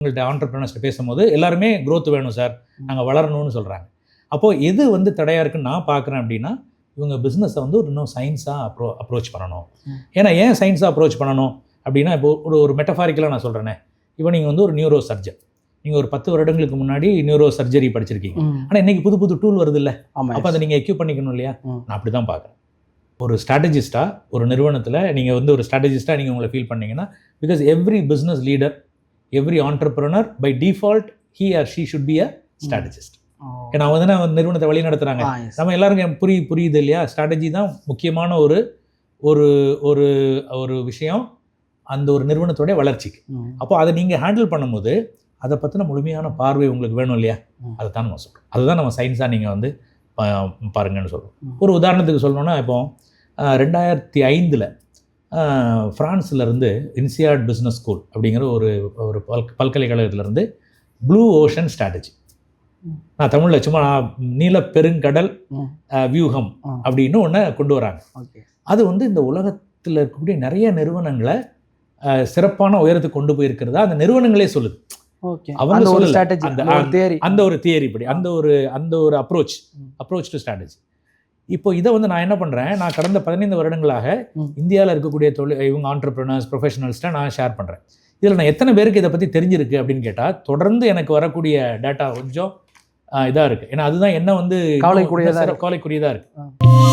உங்கள்கிட்ட ஆண்டர்பிரினர்ஸ்ட்ட பேசும்போது எல்லாருமே growth வேணும் சார், நாங்கள் வளரணும்னு சொல்கிறாங்க. அப்போது எது வந்து தடையாக இருக்குன்னு நான் பார்க்குறேன் அப்படின்னா, இவங்க பிஸ்னஸை வந்து ஒரு இன்னும் சயின்ஸாக அப்ரோச் பண்ணணும். ஏன்னா ஏன் சயின்ஸாக அப்ரோச் பண்ணணும் அப்படின்னா, இப்போ ஒரு மெட்டஃபாரிக்கலாக நான் சொல்கிறேனே, இப்போ நீங்கள் வந்து ஒரு நியூரோ சர்ஜன், நீங்கள் ஒரு 10 வருடங்களுக்கு முன்னாடி நியூரோ சர்ஜரி படிச்சிருக்கீங்க. ஆனால் இன்றைக்கி புது டூல் வருது இல்லை, அப்போ அதை நீங்கள் எக்யூப் பண்ணிக்கணும் இல்லையா? நான் அப்படி தான் பார்க்குறேன். ஒரு ஸ்ட்ராட்டஜிஸ்ட்டாக ஒரு நிறுவனத்தில் நீங்கள் வந்து ஒரு ஸ்ட்ராட்டஜிஸ்ட்டாக நீங்கள் உங்களை ஃபீல் பண்ணீங்கன்னா, because every business leader, every entrepreneur by default he or she should be a strategist. ஏன்னா அவங்க தானே நிறுவனத்தை வழி நடத்துகிறாங்க. நம்ம எல்லாருக்கும் புரியுது இல்லையா? ஸ்ட்ராட்டஜி தான் முக்கியமான ஒரு ஒரு ஒரு ஒரு விஷயம் அந்த ஒரு நிறுவனத்தோடைய வளர்ச்சிக்கு. அப்போ அதை நீங்கள் ஹேண்டில் பண்ணும்போது அதை பற்றின முழுமையான பார்வை உங்களுக்கு வேணும் இல்லையா? அதை தான் நம்ம சொல்கிறோம். அதுதான் நம்ம சயின்ஸாக நீங்கள் வந்து பாருங்கன்னு சொல்கிறோம். ஒரு உதாரணத்துக்கு சொல்லணும்னா, இப்போ 2005 ஃப்ரான்ஸ்லேருந்து இன்சியாட் பிஸ்னஸ் ஸ்கூல் அப்படிங்கிற ஒரு பல்கலைக்கழகத்திலேருந்து ப்ளூ ஓஷன் ஸ்ட்ராட்டஜி, நான் தமிழில் சும்மா நீல பெருங்கடல் வியூகம் அப்படின்னு ஒன்று கொண்டு வராங்க. அது வந்து இந்த உலகத்தில் இருக்கக்கூடிய நிறைய நிறுவனங்களை சிறப்பான உயரத்துக்கு கொண்டு போயிருக்கிறதா அந்த நிறுவனங்களே சொல்லுது. அவங்க அந்த ஒரு தியரி படி அந்த ஒரு அப்ரோச் டு ஸ்ட்ராட்டஜி. இப்போ இதை வந்து நான் என்ன பண்ணுறேன், நான் கடந்த 15 வருடங்களாக இந்தியாவில் இருக்கக்கூடிய இவங்க ஆண்டர்பிரினர்ஸ் ப்ரொஃபஷனல்ஸ்ட்டை நான் ஷேர் பண்ணுறேன். இதில் நான் எத்தனை பேருக்கு இதை பற்றி தெரிஞ்சிருக்கு அப்படின்னு கேட்டால், தொடர்ந்து எனக்கு வரக்கூடிய டேட்டா கொஞ்சம் இதாக இருக்குது. ஏன்னா அதுதான் என்ன வந்து கவலைக்குரியதாக இருக்குது.